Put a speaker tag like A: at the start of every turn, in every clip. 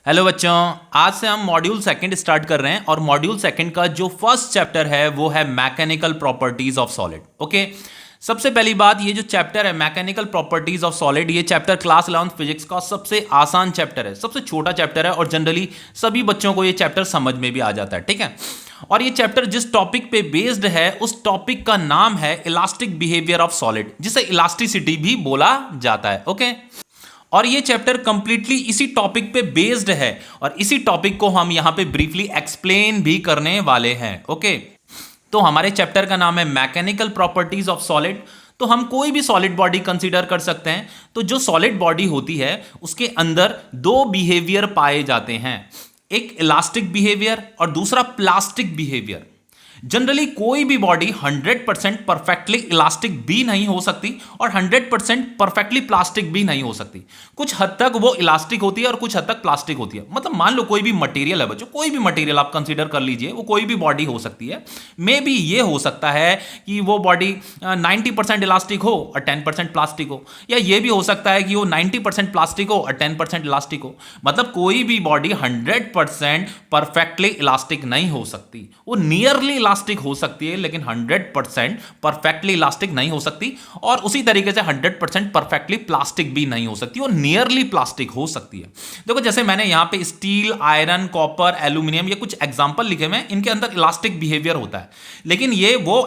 A: Hello बच्चों। आज से हम मॉड्यूल सेकंड स्टार्ट कर रहे हैं और मॉड्यूल सेकंड का जो फर्स्ट चैप्टर है वो है mechanical properties of solid. Okay, सबसे पहली बात, ये जो चैप्टर है मैकेनिकल प्रॉपर्टीज ऑफ सॉलिड, ये चैप्टर क्लास 11th फिजिक्स का सबसे आसान चैप्टर है, सबसे छोटा चैप्टर है और जनरली सभी बच्चों को ये चैप्टर समझ में भी आ जाता है। ठीक है, और ये चैप्टर जिस टॉपिक पे बेस्ड है उस टॉपिक का नाम है इलास्टिक बिहेवियर ऑफ सॉलिड, जिसे इलास्टिसिटी भी बोला जाता है। ओके, और ये चैप्टर कंप्लीटली इसी टॉपिक पे बेस्ड है और इसी टॉपिक को हम यहां पे ब्रीफली एक्सप्लेन भी करने वाले हैं। ओके, तो हमारे चैप्टर का नाम है मैकेनिकल प्रॉपर्टीज ऑफ सॉलिड। तो हम कोई भी सॉलिड बॉडी कंसीडर कर सकते हैं। तो जो सॉलिड बॉडी होती है उसके अंदर दो बिहेवियर पाए जाते हैं, एक इलास्टिक बिहेवियर और दूसरा प्लास्टिक बिहेवियर। जनरली कोई भी बॉडी 100% परफेक्टली इलास्टिक भी नहीं हो सकती और 100% परफेक्टली प्लास्टिक भी नहीं हो सकती। कुछ हद तक वो इलास्टिक होती है और कुछ हद तक प्लास्टिक होती है। मतलब मान लो कोई भी मटेरियल है बच्चों, कोई भी मटेरियल आप कंसीडर कर लीजिए, वो कोई भी बॉडी हो सकती है। मे बी ये हो सकता है कि वो बॉडी 90% इलास्टिक हो और 10% प्लास्टिक हो, या ये भी हो सकता है कि वो 90% प्लास्टिक हो और 10% इलास्टिक हो। मतलब कोई भी बॉडी 100% परफेक्टली इलास्टिक नहीं हो सकती। वो नियरली इलास्टिक हो सकती है लेकिन 100% परफेक्टली इलास्टिक नहीं हो सकती, और उसी तरीके से 100% परफेक्टली प्लास्टिक भी नहीं हो सकती, वो नियरली प्लास्टिक हो सकती है। देखो, जैसे मैंने यहां पे स्टील, आयरन, कॉपर, एल्यूमिनियम, ये कुछ एग्जांपल लिखे हुए हैं, इनके अंदर इलास्टिक बिहेवियर होता है। लेकिन ये वो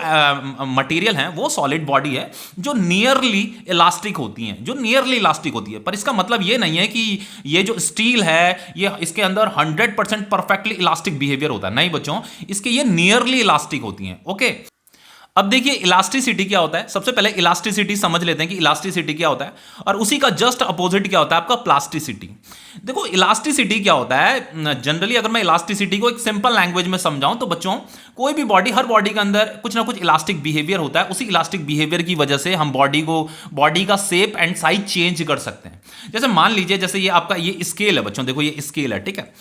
A: मटेरियल है, वो सॉलिड बॉडी है जो नियरली इलास्टिक होती है, जो नियरली इलास्टिक होती है। पर इसका मतलब ये नहीं है कि ये जो स्टील है ये इसके अंदर 100% परफेक्टली इलास्टिक बिहेवियर होता है। नहीं बच्चों, इसके ये नियरली इलास्टिक होती हैं। ओके, अब देखिए इलास्टिसिटी क्या होता है। सबसे पहले इलास्टिसिटी समझ लेते हैं कि इलास्टिसिटी क्या होता है, और उसी का जस्ट अपोजिट क्या होता है, आपका प्लास्टिसिटी। देखो, इलास्टिसिटी क्या होता है, जनरली अगर मैं इलास्टिसिटी को एक सिंपल लैंग्वेज में समझाऊं तो बच्चों, कोई भी बॉडी, हर बॉडी के अंदर कुछ ना कुछ इलास्टिक बिहेवियर होता है। उसी इलास्टिक बिहेवियर की वजह से हम बॉडी का शेप एंड साइज चेंज कर सकते हैं। जैसे मान लीजिए, जैसे ये आपका ये स्केल है बच्चों, देखो ये स्केल है। ठीक है,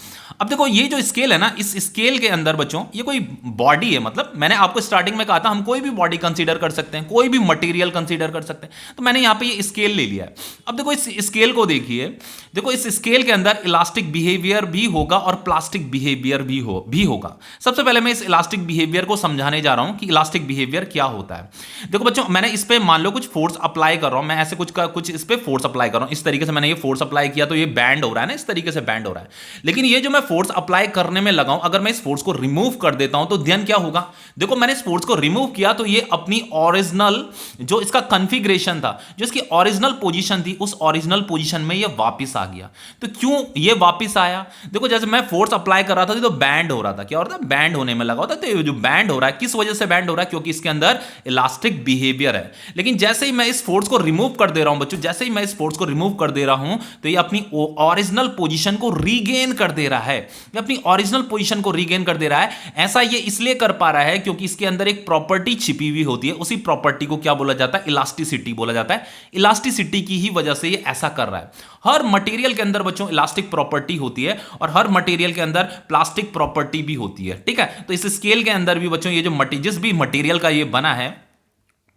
A: अब देखो ये जो स्केल है ना, इस स्केल के अंदर बच्चों ये कोई बॉडी है। मतलब मैंने आपको स्टार्टिंग में कहा था हम कोई भी बॉडी कंसीडर कर सकते हैं, कोई भी मटेरियल कंसीडर कर सकते हैं। तो मैंने यहां पे ये स्केल ले लिया है। अब देखो इस स्केल को देखिए, देखो इस स्केल के अंदर इलास्टिक बिहेवियर भी होगा और प्लास्टिक बिहेवियर भी होगा। सबसे पहले मैं इस इलास्टिक बिहेवियर को समझाने जा रहा हूं कि इलास्टिक बिहेवियर क्या होता है। देखो बच्चों, मैंने इस पे मान लो कुछ फोर्स अप्लाई कर रहा हूं, मैं ऐसे कुछ इस पे फोर्स अप्लाई कर रहा हूं। इस तरीके से मैंने ये फोर्स अप्लाई किया तो ये बैंड हो रहा है ना, इस तरीके से बैंड हो रहा है। लेकिन ये जो मैं फोर्स अप्लाई करने में लगाऊं, अगर मैं इस फोर्स को रिमूव कर देता हूं तो देन क्या होगा। देखो, मैंने इस फोर्स को रिमूव किया तो ये अपनी ओरिजिनल जो इसका कॉन्फ़िगरेशन था, जो इसकी ओरिजिनल पोजीशन थी, उस ओरिजिनल पोजीशन में ये वापस आ गया। तो क्यों ये वापस आया? देखो, जैसे मैं फोर्स अप्लाई कर रहा था तो बैंड हो रहा था। क्या हो रहा था? बैंड होने में लगा होता। तो ये जो बैंड हो रहा है, किस वजह से बैंड हो रहा है? क्योंकि इसके अंदर इलास्टिक बिहेवियर है। लेकिन जैसे ही मैं इस फोर्स को रिमूव कर दे रहा हूं बच्चों, जैसे ही मैं इस फोर्स को रिमूव कर दे रहा हूं तो ये अपनी ओरिजिनल पोजीशन को रीगेन कर दे रहा है, ये अपनी ओरिजिनल पोजीशन को रीगेन कर दे रहा है। ऐसा ये इसलिए कर पा रहा है क्योंकि इसके अंदर एक प्रॉपर्टी छिपी हुई होती है। उसी प्रॉपर्टी को क्या बोला जाता है? इलास्टिसिटी बोला जाता है। इलास्टिसिटी की ही वजह से ये ऐसा कर रहा है। हर मटेरियल के अंदर बच्चों इलास्टिक प्रॉपर्टी होती है और हर मटेरियल के अंदर प्लास्टिक प्रॉपर्टी भी होती है। ठीक है, तो इस स्केल के अंदर भी बच्चों ये जो जिस भी मटेरियल का ये बना है,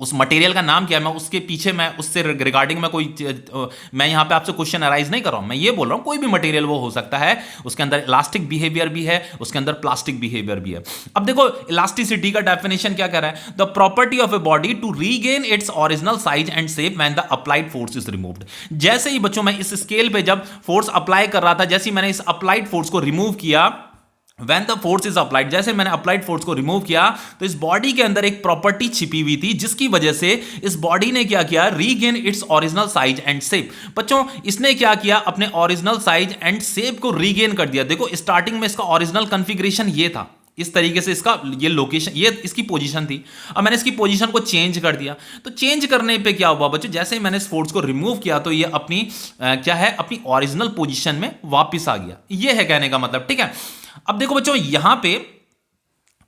A: उस मटेरियल का नाम क्या है, मैं उसके पीछे मैं उससे रिगार्डिंग में मैं यहां पे आपसे क्वेश्चन अराइज नहीं कर रहा हूं। मैं ये बोल रहा हूं कोई भी मटेरियल वो हो सकता है, उसके अंदर इलास्टिक बिहेवियर भी है, उसके अंदर प्लास्टिक बिहेवियर भी है। अब देखो इलास्टिसिटी का डेफिनेशन क्या कह रहा है? The property of a body to regain its original size and shape when the applied force is removed. जैसे ही बच्चों मैं इस स्केल पे जब फोर्स अप्लाई कर रहा था, जैसे ही मैंने इस अप्लाइड फोर्स को रिमूव किया, When the force is applied, जैसे मैंने अप्लाइड फोर्स को रिमूव किया तो इस बॉडी के अंदर एक प्रॉपर्टी छिपी हुई थी, जिसकी वजह से इस बॉडी ने क्या किया? Regain its original size and shape. बच्चों, इसने क्या किया? अपने ओरिजिनल साइज एंड शेप को रीगेन कर दिया। देखो, स्टार्टिंग में इसका ओरिजिनल कॉन्फ़िगरेशन ये था, इस तरीके से इसका ये लोकेशन, ये इसकी पोजीशन थी। अब मैंने इसकी पोजीशन को चेंज कर दिया। तो चेंज करने पे क्या हुआ बच्चों? जैसे ही मैंने इस फोर्स को रिमूव किया तो ये अपनी क्या है, अपनी ओरिजिनल पोजीशन में वापस आ गया। ये है कहने का मतलब। ठीक है, अब देखो बच्चों, यहां पे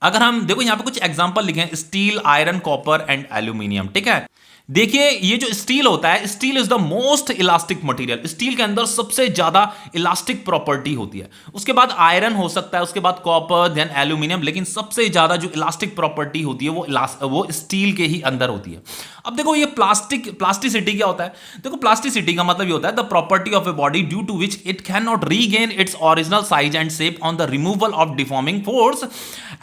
A: अगर हम देखो, यहां पे कुछ एग्जांपल लिखे हैं, steel, iron, copper and aluminium. ठीक है, देखिए ये जो स्टील होता है, steel is the most elastic material. Steel के अंदर सबसे ज्यादा इलास्टिक प्रॉपर्टी होती है। उसके बाद आयरन हो सकता है, उसके बाद कॉपर, देन एल्यूमिनियम, लेकिन सबसे ज्यादा जो इलास्टिक प्रॉपर्टी होती है वो स्टील के ही अंदर होती है। अब देखो ये प्लास्टिसिटी क्या होता है? देखो प्लास्टिसिटी का मतलब ये होता है the property of a body due to which it can not regain its original size and shape on the removal of deforming force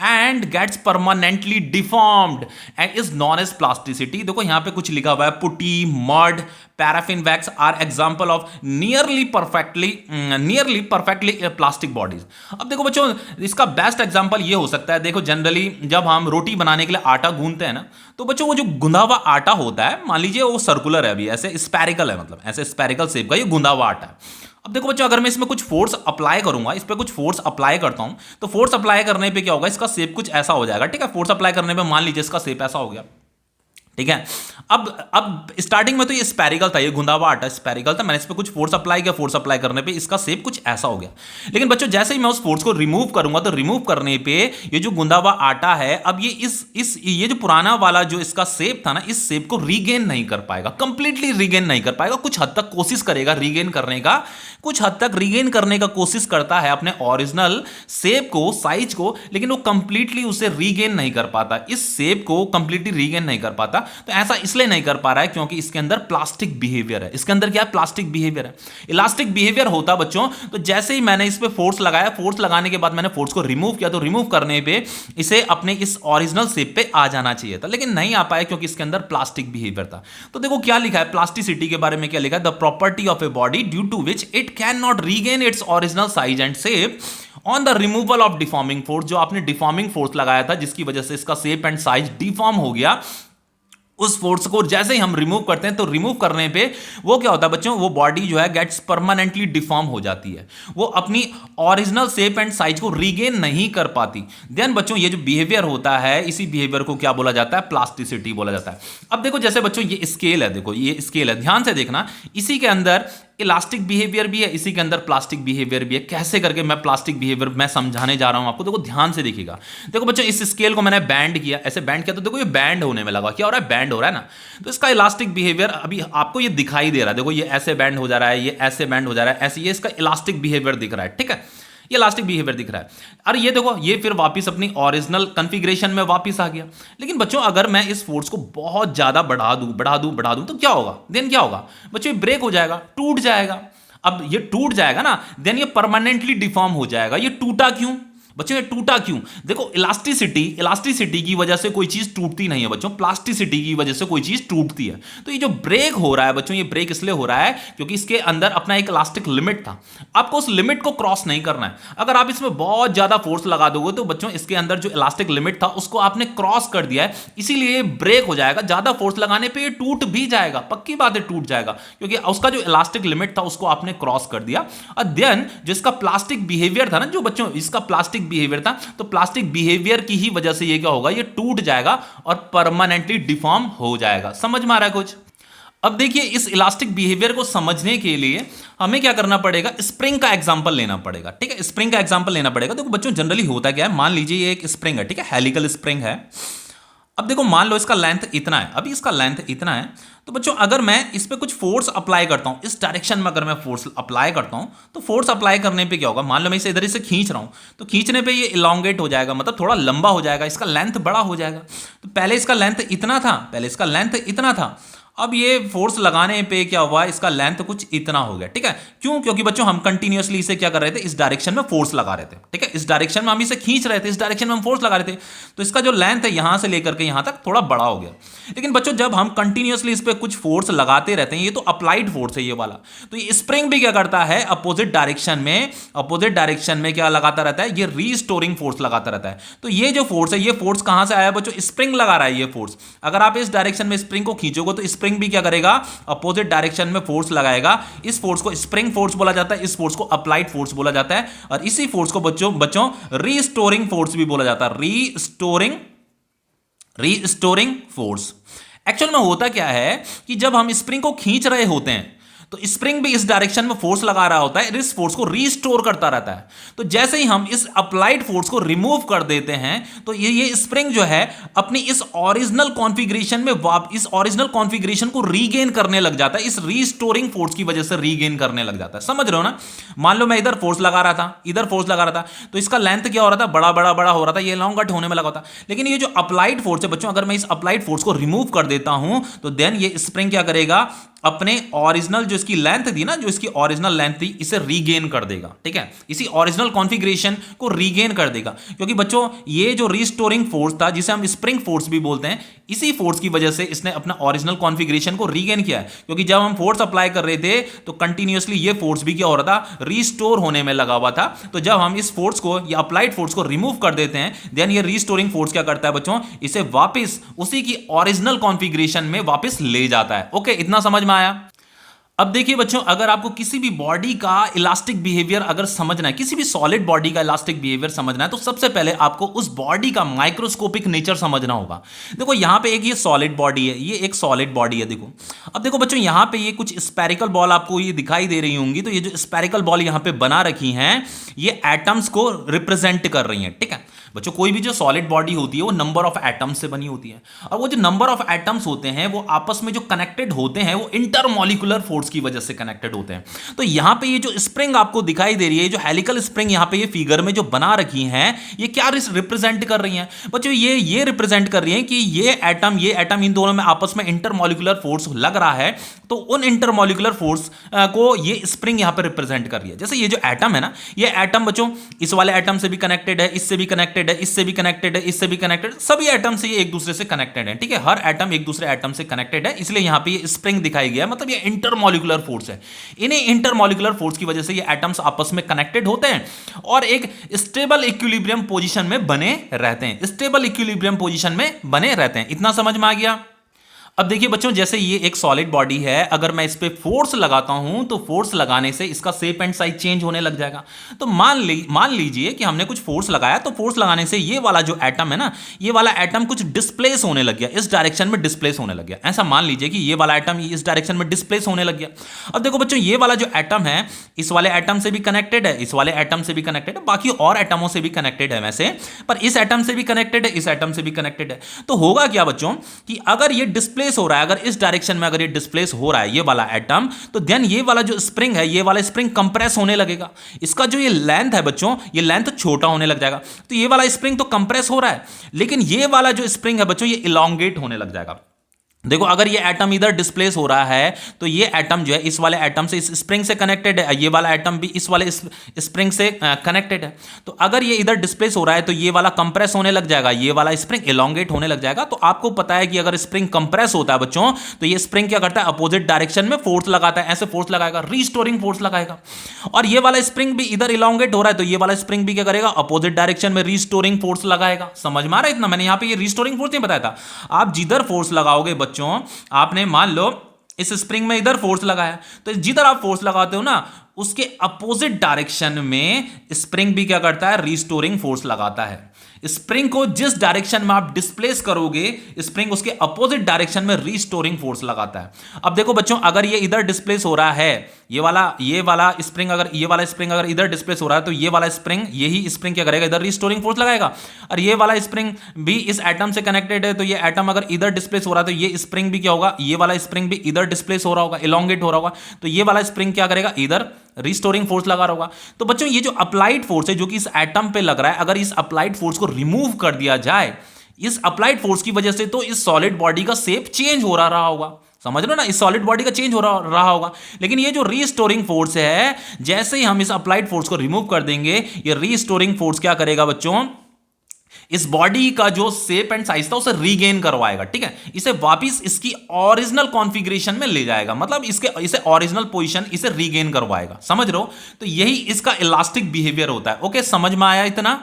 A: and gets permanently deformed and is known as plasticity. देखो यहां पे कुछ लिखा हुआ है, putty, mud, paraffin wax are example of nearly perfectly plastic bodies. अब देखो बच्चों इसका बेस्ट एग्जांपल ये हो सकता है, देखो जनरली जब हम रोटी बनाने के लिए आटा गूंथते हैं ना, तो बच्चों वो जो गुंदा हुआ आटा होता है, मान लीजिए वो सर्कुलर है, अभी ऐसे स्पेरिकल है, मतलब ऐसे स्पेरिकल शेप का ये गुंदा हुआ आटा है। अब देखो बच्चों अगर मैं इसमें कुछ फोर्स अप्लाई करूंगा, इस पे कुछ फोर्स अप्लाई करता हूं, तो फोर्स अप्लाई करने पे क्या होगा, इसका शेप कुछ ऐसा हो जाएगा। ठीक है, फोर्स अप्लाई करने पे मान लीजिए इसका शेप ऐसा हो गया। ठीक है, अब स्टार्टिंग में तो ये स्पेरिकल था, ये गुंदा हुआ आटा स्पेरिकल था, मैंने इस पे कुछ फोर्स अप्लाई किया, फोर्स अप्लाई करने पे इसका शेप कुछ ऐसा हो गया। लेकिन बच्चों जैसे ही मैं उस फोर्स को रिमूव करूंगा, तो रिमूव करने पे ये जो गुंदा हुआ आटा है, अब ये जो पुराना वाला जो इसका शेप था ना, इस शेप को रीगेन नहीं कर पाएगा, कंप्लीटली रीगेन नहीं कर पाएगा, कुछ हद तक कोशिश करेगा रीगेन करने का, कुछ हद तक रीगेन करने का कोशिश करता है अपने ओरिजिनल शेप को, साइज को, लेकिन वो कंप्लीटली उसे रीगेन नहीं कर पाता, इस शेप को कंप्लीटली रीगेन नहीं कर पाता। तो ऐसा इसलिए नहीं कर पा रहा है क्योंकि इसके अंदर प्लास्टिक बिहेवियर है। इसके अंदर क्या है? प्लास्टिक बिहेवियर है। इलास्टिक बिहेवियर होता बच्चों, तो जैसे ही मैंने इस पे फोर्स लगाया, फोर्स लगाने के बाद मैंने फोर्स को रिमूव किया, तो रिमूव करने पे इसे अपने इस ओरिजिनल शेप पे आ जाना चाहिए था, लेकिन नहीं आ पाया क्योंकि इसके अंदर प्लास्टिक बिहेवियर था। तो देखो क्या लिखा है प्लास्टिसिटी के बारे में, क्या लिखा है, the property of a body due to which it can not regain its original size and shape on the removal of deforming force. जो आपने डिफॉर्मिंग फोर्स लगाया था, जिसकी वजह से इसका शेप एंड साइज डिफॉर्म हो गया, उस फोर्स को जैसे ही हम रिमूव करते हैं, तो रिमूव करने पे वो क्या होता है बच्चों, वो बॉडी जो है गेट्स परमानेंटली डिफॉर्म हो जाती है, वो अपनी ओरिजिनल शेप एंड साइज को रीगेन नहीं कर पाती। देन बच्चों ये जो बिहेवियर होता है, इसी बिहेवियर को क्या बोला जाता है? प्लास्टिसिटी बोला जाता है। अब देखो जैसे बच्चों ये स्केल है, देखो ये स्केल है, ध्यान से देखना, इसी के अंदर इलास्टिक बिहेवियर भी है, इसी के अंदर प्लास्टिक बिहेवियर भी है। कैसे करके मैं प्लास्टिक बिहेवियर मैं समझाने जा रहा हूं आपको, देखो ध्यान से देखिएगा। देखो बच्चों इस स्केल को मैंने बैंड किया, ऐसे बैंड किया, तो देखो ये बैंड होने में लगा, क्या हो रहा है? बैंड हो रहा है ना। तो इसका इलास्टिक बिहेवियर अभी आपको ये दिखाई दे रहा है, देखो ये ऐसे बैंड हो जा रहा है, ये ऐसे बैंड हो जा रहा है, ऐसे, ये इसका इलास्टिक बिहेवियर दिख रहा है। ठीक है, ये इलास्टिक बिहेवियर दिख रहा है। और ये देखो ये फिर वापस अपनी ओरिजिनल कॉन्फ़िगरेशन में वापस आ गया। लेकिन बच्चों अगर मैं इस फोर्स को बहुत ज्यादा बढ़ा दूं तो क्या होगा? देन क्या होगा बच्चों? ये ब्रेक हो जाएगा, टूट जाएगा। अब ये टूट जाएगा ना, देन ये परमानेंटली डिफॉर्म हो जाएगा। ये टूटा क्यों बच्चों? ये टूटा क्यों? देखो इलास्टिसिटी की वजह से कोई चीज टूटती नहीं है बच्चों, प्लास्टिसिटी की वजह से कोई चीज टूटती है। तो ये जो ब्रेक हो रहा है बच्चों, ये ब्रेक इसलिए हो रहा है क्योंकि इसके अंदर अपना एक इलास्टिक लिमिट था, आपको उस लिमिट को क्रॉस नहीं करना है। अगर आप इसमें बहुत ज्यादा फोर्स लगा दोगे, तो बच्चों इसके अंदर जो इलास्टिक लिमिट था उसको आपने क्रॉस कर दिया है, इसीलिए ब्रेक हो जाएगा। ज्यादा फोर्स लगाने पर ये टूट भी जाएगा, पक्की बात है टूट जाएगा, क्योंकि उसका जो इलास्टिक लिमिट था उसको आपने क्रॉस कर दिया। और देन जिसका प्लास्टिक बिहेवियर था ना, जो बच्चों इसका प्लास्टिक बिहेवियर था, तो प्लास्टिक बिहेवियर की ही वजह से ये क्या होगा? ये टूट जाएगा और परमानेंटली डिफॉर्म हो जाएगा। समझ में आ रहा है कुछ? अब देखिए इस इलास्टिक बिहेवियर को समझने के लिए हमें क्या करना पड़ेगा? स्प्रिंग का एग्जांपल लेना पड़ेगा। ठीक है, स्प्रिंग का एग्जांपल लेना पड़ेगा। देखो बच्चों जनरली होता क्या है, मान लीजिए ये एक स्प्रिंग है, ठीक है, हेलिकल स्प्रिंग है। अब देखो मान लो इसका लेंथ इतना है, अभी इसका लेंथ इतना है, तो बच्चों अगर मैं इस पे कुछ फोर्स अप्लाई करता हूं, इस डायरेक्शन में अगर मैं फोर्स अप्लाई करता हूं, तो फोर्स अप्लाई करने पे क्या होगा? मान लो मैं इसे इधर से खींच रहा हूं, तो खींचने पे ये इलोंगेट हो जाएगा, मतलब थोड़ा लंबा हो जाएगा, इसका लेंथ बड़ा हो जाएगा। तो पहले इसका लेंथ इतना था, अब ये फोर्स लगाने पे क्या हुआ? इसका लेंथ कुछ इतना हो गया। ठीक है, क्यों? क्योंकि बच्चों हम कंटिन्यूअसली इसे क्या कर रहे थे? इस डायरेक्शन में फोर्स लगा रहे थे। ठीक है, इस डायरेक्शन में हम इसे खींच रहे थे, इस डायरेक्शन में हम फोर्स लगा रहे थे, तो इसका जो लेंथ है यहां से लेकर के यहां तक थोड़ा बड़ा हो गया। लेकिन बच्चों जब हम कंटिन्यूअसली इस पे कुछ फोर्स लगाते रहते हैं, ये तो अप्लाइड फोर्स है ये वाला, तो ये स्प्रिंग भी क्या करता है? अपोजिट डायरेक्शन में क्या लगाता रहता है? ये रीस्टोरिंग फोर्स लगाता रहता है। तो ये जो फोर्स है, ये फोर्स कहां से आया बच्चों? स्प्रिंग लगा रहा है ये फोर्स। अगर आप इस डायरेक्शन में स्प्रिंग को खींचोगे, तो स्प्रिंग भी क्या करेगा? अपोजिट डायरेक्शन में फोर्स लगाएगा। इस फोर्स को स्प्रिंग फोर्स बोला जाता है, इस फोर्स को अप्लाइड फोर्स बोला जाता है, और इसी फोर्स को बच्चों रीस्टोरिंग फोर्स भी बोला जाता है। Restoring force. एक्चुअल में होता क्या है कि जब हम स्प्रिंग को खींच रहे होते हैं, तो स्प्रिंग भी इस डायरेक्शन में फोर्स लगा रहा होता है, इस फोर्स को रीस्टोर करता रहता है। तो जैसे ही हम इस अप्लाइड फोर्स को रिमूव कर देते हैं तो ये स्प्रिंग जो है अपनी इस ओरिजिनल कॉन्फ़िगरेशन में इस ओरिजिनल कॉन्फ़िगरेशन को रीगेन करने लग जाता है, इस रीस्टोरिंग फोर्स की वजह से रीगेन करने लग जाता है। समझ रहे हो ना? मान लो मैं इधर फोर्स लगा रहा था, इधर फोर्स लगा रहा था, तो इसका लेंथ क्या हो रहा था, बड़ा बड़ा बड़ा हो रहा था, ये लॉन्गट होने में लगा था। लेकिन ये जो अप्लाइड फोर्स है बच्चों, अगर मैं इस अप्लाइड फोर्स को रिमूव कर देता हूं तो देन ये स्प्रिंग क्या करेगा, अपने ओरिजिनल जो इसकी लेंथ थी ना, जो इसकी ओरिजिनल लेंथ थी, इसे रीगेन कर देगा। ठीक है, इसी ओरिजिनल कॉन्फ़िगरेशन को रीगेन कर देगा। क्योंकि बच्चों ये जो रीस्टोरिंग फोर्स था, जिसे हम स्प्रिंग फोर्स भी बोलते हैं, इसी फोर्स की वजह से इसने अपना ओरिजिनल कॉन्फ़िगरेशन को रीगेन किया है। क्योंकि जब हम फोर्स अप्लाई कर रहे थे तो कंटिन्यूअसली ये फोर्स भी क्या हो रहा था, रीस्टोर होने में लगा हुआ था। तो जब हम इस फोर्स को या अप्लाइड फोर्स को रिमूव कर देते हैं, देन ये रीस्टोरिंग फोर्स क्या करता है बच्चों, इसे वापस उसी की ओरिजिनल कॉन्फ़िगरेशन में वापस ले जाता है। ओके, इतना समझ में आया? अब देखिए बच्चों, अगर आपको किसी भी बॉडी का इलास्टिक बिहेवियर अगर समझना है, किसी भी सॉलिड बॉडी का इलास्टिक बिहेवियर समझना है, तो सबसे पहले आपको उस बॉडी का माइक्रोस्कोपिक नेचर समझना होगा। देखो यहां पे एक ये सॉलिड बॉडी है, ये एक सॉलिड बॉडी है। देखो अब देखो बच्चों, यहां पे ये कुछ स्पेरिकल बॉल आपको ये दिखाई दे रही होंगी। तो ये जो स्पेरिकल बॉल यहां पे बना रखी हैं, ये एटम्स को रिप्रेजेंट कर रही हैं। ठीक है बच्चों, कोई भी जो सॉलिड बॉडी होती है वो नंबर ऑफ एटम्स से बनी होती है, और वो जो नंबर ऑफ एटम्स होते हैं वो आपस में जो कनेक्टेड होते हैं वो इंटरमॉलिक्यूलर फोर्स की वजह से कनेक्टेड होते हैं। तो यहां पे ये जो स्प्रिंग आपको दिखाई दे रही है, जो हेलिकल स्प्रिंग यहां पे ये फिगर में जो बना रखी हैं, ये क्या रिप्रेजेंट कर रही हैं बच्चों? ये रिप्रेजेंट कर रही हैं कि ये एटम इन दोनों में आपस में इंटरमॉलिक्यूलर फोर्स लग रहा है। तो उन इंटरमॉलिक्यूलर फोर्स को ये स्प्रिंग यहां पे रिप्रेजेंट कर रही है। जैसे ये जो एटम है ना, ये एटम बच्चों इस वाले एटम से भी कनेक्टेड है, इससे भी कनेक्टेड है, इससे भी कनेक्टेड है, इससे भी कनेक्टेड, सभी एटम से ये एक दूसरे से कनेक्टेड है। ठीक है, हर एटम एक दूसरे एटम से कनेक्टेड है, इसलिए यहां पे ये स्प्रिंग दिखाई गया। मतलब ये इंटरमॉलिक्यूलर फोर्स है। इन्हीं इंटरमॉलिक्यूलर फोर्स की वजह से ये एटम्स आपस में कनेक्टेड होते हैं और एक स्टेबल इक्विलिब्रियम पोजीशन में बने रहते हैं, स्टेबल इक्विलिब्रियम पोजीशन में बने रहते हैं। इतना समझ में आ गया? अब देखिए बच्चों, जैसे ये एक सॉलिड बॉडी है, अगर मैं इस पे फोर्स लगाता हूं तो फोर्स लगाने से इसका शेप एंड साइज चेंज होने लग जाएगा। तो मान लीजिए कि हमने कुछ फोर्स लगाया, तो फोर्स लगाने से ये वाला जो एटम है ना, ये वाला एटम कुछ डिस्प्लेस होने लग गया, इस डायरेक्शन में डिस्प्लेस होने लग गया। ऐसा मान लीजिए कि ये वाला एटम इस डायरेक्शन में डिस्प्लेस होने लग गया। अब देखो बच्चों, ये वाला जो एटम है इस वाले एटम से भी कनेक्टेड है, इस वाले एटम से भी कनेक्टेड है, बाकी और एटमों से भी कनेक्टेड है वैसे, पर इस एटम से भी कनेक्टेड है, इस एटम से भी कनेक्टेड है। तो होगा क्या बच्चों कि अगर ये डिस्प्लेस हो रहा है, अगर इस डायरेक्शन में अगर ये डिस्प्लेस हो रहा है ये वाला एटम, तो देन ये वाला जो स्प्रिंग है, ये वाला स्प्रिंग कंप्रेस होने लगेगा। इसका जो ये लेंथ है बच्चों, ये लेंथ छोटा होने लग जाएगा। तो ये वाला स्प्रिंग तो कंप्रेस हो रहा है, लेकिन ये वाला जो स्प्रिंग है बच्चों, ये इलोंगेट होने लग जाएगा। देखो अगर ये एटम इधर डिस्प्लेस हो रहा है तो ये एटम जो है इस वाले एटम से, इस स्प्रिंग से कनेक्टेड है, ये वाला एटम भी इस वाले स्प्रिंग से कनेक्टेड है। तो अगर ये इधर डिस्प्लेस हो रहा है तो ये वाला कंप्रेस होने लग जाएगा, ये वाला स्प्रिंग इलोंगेट होने लग जाएगा। तो आपको पता है कि अगर स्प्रिंग कंप्रेस होता है बच्चों, तो ये स्प्रिंग क्या करता है, अपोजिट डायरेक्शन में फोर्स लगाता है, ऐसे फोर्स लगाएगा, रीस्टोरिंग फोर्स लगाएगा। और ये वाला स्प्रिंग भी इधर इलोंगेट हो रहा है, तो ये वाला स्प्रिंग भी क्या करेगा, अपोजिट डायरेक्शन में रीस्टोरिंग फोर्स लगाएगा। समझ में आ रहा है इतना? मैंने यहां पे ये रीस्टोरिंग फोर्स नहीं बताया था। आप जिधर फोर्स लगाओगे बच्चों, आप मान लो इस स्प्रिंग में इधर फोर्स लगाया, तो जिधर आप फोर्स लगाते हो ना, उसके अपोजिट डायरेक्शन में स्प्रिंग भी क्या करता है, रीस्टोरिंग फोर्स लगाता है। स्प्रिंग को जिस डायरेक्शन में आप डिस्प्लेस करोगे, स्प्रिंग उसके अपोजिट डायरेक्शन में रीस्टोरिंग फोर्स लगाता है। अब देखो बच्चों, अगर ये इधर डिस्प्लेस हो रहा है, ये वाला स्प्रिंग अगर इधर डिस्प्लेस हो रहा है, तो ये वाला स्प्रिंग, यही स्प्रिंग क्या करेगा, इधर रीस्टोरिंग फोर्स लगाएगा। और ये वाला स्प्रिंग भी इस एटम से कनेक्टेड है, तो ये एटम अगर इधर डिस्प्लेस हो रहा है, तो ये स्प्रिंग भी क्या होगा, ये वाला स्प्रिंग भी इधर डिस्प्लेस हो रहा होगा, इलोंगेट हो रहा होगा, तो ये वाला स्प्रिंग क्या करेगा, इधर रीस्टोरिंग फोर्स लगा रहा होगा। तो बच्चों ये जो अप्लाइड फोर्स है जो कि इस एटम पे लग रहा है, अगर इस अप्लाइड फोर्स को रिमूव कर दिया जाए, इस अप्लाइड फोर्स की वजह से, तो इस सॉलिड बॉडी का शेप चेंज हो रहा होगा। समझ लो ना, इस सॉलिड बॉडी का चेंज हो रहा होगा। लेकिन ये जो रीस्टोरिंग फोर्स है, जैसे ही हम इस अप्लाइड फोर्स को रिमूव कर देंगे, ये रीस्टोरिंग फोर्स क्या करेगा बच्चों, इस बॉडी का जो शेप एंड साइज था उसे रीगेन करवाएगा। ठीक है, इसे वापस इसकी ओरिजिनल कॉन्फ़िगरेशन में ले जाएगा, मतलब इसे ओरिजिनल पोजीशन इसे रीगेन करवाएगा। समझ रहे हो? तो यही इसका इलास्टिक बिहेवियर होता है। ओके, समझ में आया इतना?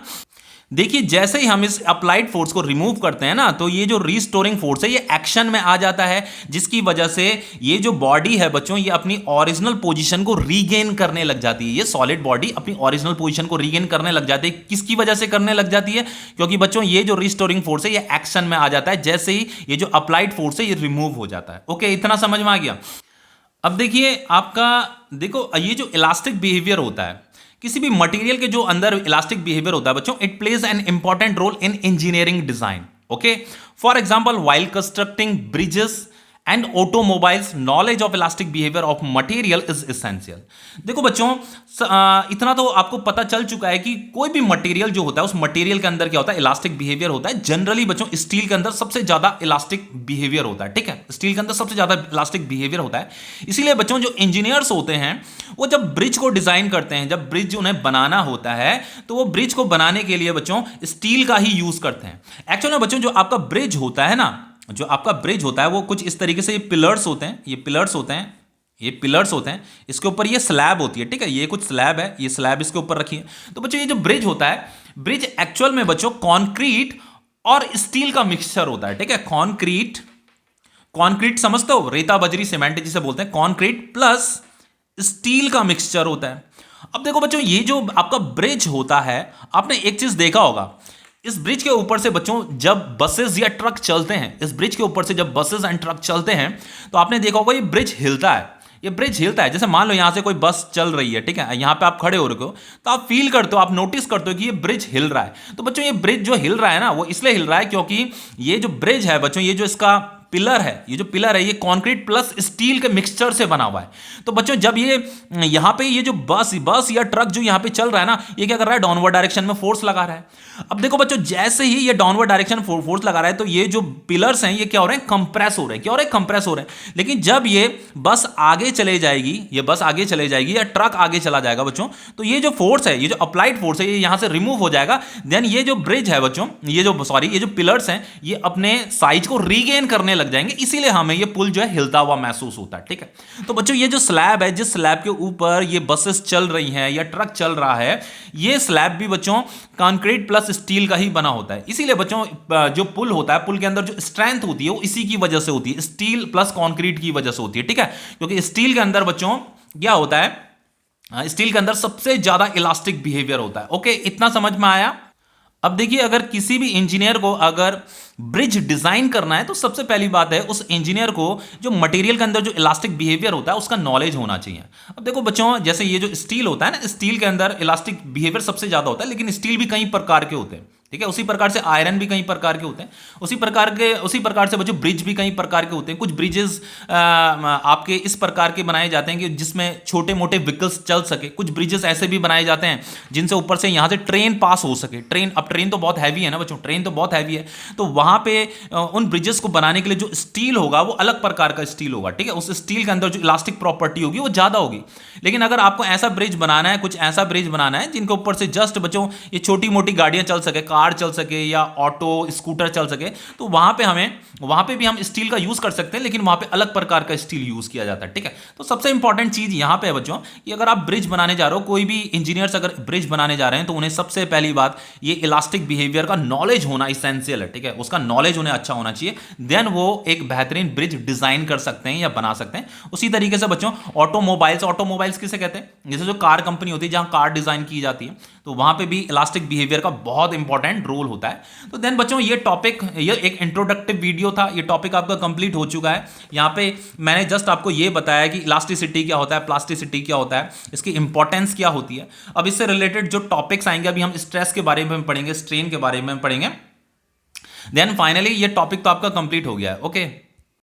A: देखिए जैसे ही हम इस अप्लाइड फोर्स को रिमूव करते हैं ना, तो ये जो रीस्टोरिंग फोर्स है ये एक्शन में आ जाता है, जिसकी वजह से ये जो बॉडी है बच्चों, ये अपनी ओरिजिनल पोजीशन को रीगेन करने लग जाती है। ये सॉलिड बॉडी अपनी ओरिजिनल पोजीशन को रीगेन करने लग जाती है। किसकी वजह से करने लग जाती है? क्योंकि बच्चों ये जो रीस्टोरिंग फोर्स है ये एक्शन में आ जाता है, जैसे ही ये जो अप्लाइड फोर्स है ये रिमूव हो जाता है। ओके, इतना समझ में आ गया? अब देखिए आपका, देखो ये जो इलास्टिक बिहेवियर होता है किसी भी मटेरियल के, जो अंदर इलास्टिक बिहेवियर होता है बच्चों, it plays an important role in engineering design. Okay, for example while constructing bridges and automobiles, knowledge of elastic behaviour of material is essential. देखो बच्चों, इतना तो आपको पता चल चुका है कि कोई भी मटेरियल जो होता है उस मटेरियल के अंदर क्या होता है, इलास्टिक बिहेवियर होता है। जनरली बच्चों स्टील के अंदर सबसे ज्यादा इलास्टिक बिहेवियर होता है, ठीक है, स्टील के अंदर सबसे ज्यादा इलास्टिक बिहेवियर होता है। इसीलिए बच्चों जो इंजीनियर्स होते हैं वो जब ब्रिज को डिजाइन करते हैं, जब ब्रिज उन्हें बनाना होता है तो वो ब्रिज को बनाने के लिए बच्चों स्टील का ही यूज करते हैं। एक्चुअली बच्चों जो आपका ब्रिज होता है ना, जो आपका ब्रिज होता है वो कुछ इस तरीके से, ये पिलर्स होते हैं, ये पिलर्स होते हैं, ये पिलर्स होते हैं, इसके ऊपर ये स्लैब होती है, ठीक है, ये कुछ स्लैब है, ये स्लैब इसके ऊपर रखिए। तो बच्चों ये जो ब्रिज होता है, ब्रिज एक्चुअल में बच्चों कॉन्क्रीट और स्टील का मिक्सचर होता है, ठीक है। कॉन्क्रीट, कॉन्क्रीट समझते हो, रेता बजरी सीमेंट जिसे बोलते हैं, कॉन्क्रीट प्लस स्टील का मिक्सचर होता है। अब देखो बच्चों ये जो आपका ब्रिज होता है, आपने एक चीज देखा होगा, इस ब्रिज के ऊपर से बच्चों जब बसेस या ट्रक चलते हैं, इस ब्रिज के ऊपर से जब बसेस एंड ट्रक चलते हैं तो आपने देखा होगा ये ब्रिज हिलता है, ये ब्रिज हिलता है। जैसे मान लो यहां से कोई बस चल रही है, ठीक है, यहां पे आप खड़े हो रहे हो तो आप फील करते हो, आप नोटिस करते हो कि ये ब्रिज हिल रहा है। तो बच्चों ये ब्रिज जो हिल रहा है ना, वो इसलिए हिल रहा है क्योंकि ये जो ब्रिज है बच्चों, ये जो इसका पिलर है, ये जो पिलर है ये कंक्रीट प्लस स्टील के मिक्सचर से बना हुआ है। तो बच्चों जब ये यहां पे ये जो बस या ट्रक जो यहां पे चल रहा है ना, ये क्या कर रहा है, डाउनवर्ड डायरेक्शन में फोर्स लगा रहा है। अब देखो बच्चों जैसे ही ये डाउनवर्ड डायरेक्शन फोर्स लगा रहा है तो ये जो पिलर्स हैं ये क्या हो रहे हैं, कंप्रेस हो रहे हैं। क्या हो रहे हैं, कंप्रेस हो रहे हैं। लेकिन जब ये बस आगे चले जाएगी, ये बस आगे चले जाएगी या ट्रक आगे चला जाएगा बच्चों, तो ये जो फोर्स है, ये जो अप्लाइड फोर्स है, ये यहां से रिमूव हो जाएगा। देन ये जो ब्रिज है बच्चों, ये जो पिलर्स हैं, ये अपने साइज को रीगेन करने लग जाएंगे, इसीलिए हमें ये पुल जो है हिलता हुआ महसूस होता है, ठीक है। तो बच्चों ये जो स्लैब है, जिस स्लैब के ऊपर ये बसेस चल रही हैं या ट्रक चल रहा है, ये स्लैब भी बच्चों कंक्रीट प्लस स्टील का ही बना होता है। इसीलिए बच्चों जो पुल होता है, पुल के अंदर जो स्ट्रेंथ होती है वो इसी की वजह से होती है, स्टील प्लस कंक्रीट की वजह से होती है, ठीक है। क्योंकि स्टील के अंदर बच्चों क्या होता है, स्टील के अंदर सबसे ज्यादा इलास्टिक बिहेवियर होता है। ओके, इतना समझ में आया। अब देखिए अगर किसी भी इंजीनियर को अगर ब्रिज डिजाइन करना है तो सबसे पहली बात है उस इंजीनियर को जो मटेरियल के अंदर जो इलास्टिक बिहेवियर होता है उसका नॉलेज होना चाहिए। अब देखो बच्चों जैसे ये जो स्टील होता है ना, स्टील के अंदर इलास्टिक बिहेवियर सबसे ज्यादा होता है, लेकिन स्टील भी कई प्रकार के होते हैं, ठीक है। उसी प्रकार से आयरन भी कई प्रकार के होते हैं, उसी प्रकार से बच्चों ब्रिज भी कई प्रकार के होते हैं। कुछ ब्रिजेस आपके इस प्रकार के बनाए जाते हैं कि जिसमें छोटे मोटे व्हीकल्स चल सके। कुछ ब्रिजेस ऐसे भी बनाए जाते हैं जिनसे ऊपर से यहाँ से ट्रेन पास हो सके। अब ट्रेन तो बहुत हैवी है ना बच्चों, ट्रेन तो बहुत हैवी है, तो वहां पे उन ब्रिजेस को बनाने के लिए जो स्टील होगा वो अलग प्रकार का स्टील होगा, ठीक है। उस स्टील के अंदर जो इलास्टिक प्रॉपर्टी होगी वो ज्यादा होगी। लेकिन अगर आपको ऐसा ब्रिज बनाना है, कुछ ऐसा ब्रिज बनाना है जिनके ऊपर से जस्ट बच्चों ये छोटी मोटी गाड़ियां चल सके, कार चल सके या ऑटो स्कूटर चल सके, तो वहां पे भी हम स्टील का यूज कर सकते हैं, लेकिन वहां पे अलग प्रकार का स्टील यूज किया जाता है, ठीक है। तो सबसे इंपॉर्टेंट चीज यहां पे है बच्चों कि अगर आप ब्रिज बनाने जा रहे हो, कोई भी इंजीनियर्स अगर ब्रिज बनाने जा रहे हैं तो उन्हें सबसे पहली बात ये इलास्टिक बिहेवियर का नॉलेज होना इसेंशियल है, ठीक है। उसका नॉलेज उन्हें अच्छा होना चाहिए, देन वो एक बेहतरीन ब्रिज डिजाइन कर सकते हैं या बना सकते हैं। उसी तरीके से बच्चों ऑटोमोबाइल्स किसे कहते हैं, जैसे जो कार कंपनी होती है जहां कार डिजाइन की जाती है, तो वहां पे भी इलास्टिक बिहेवियर का बहुत इंपॉर्टेंट रोल होता है। तो देन बच्चों ये एक इंट्रोडक्टिव वीडियो था, ये टॉपिक आपका कंप्लीट हो चुका है। यहां पे मैंने जस्ट आपको ये बताया कि इलास्टिसिटी क्या होता है, प्लास्टिसिटी क्या होता है, इसकी इंपॉर्टेंस क्या होती है। अब इससे रिलेटेड जो टॉपिक्स आएंगे, अभी हम स्ट्रेस के बारे में पढ़ेंगे, स्ट्रेन के बारे में पढ़ेंगे, देन फाइनली ये टॉपिक तो आपका कंप्लीट हो गया है। ओके।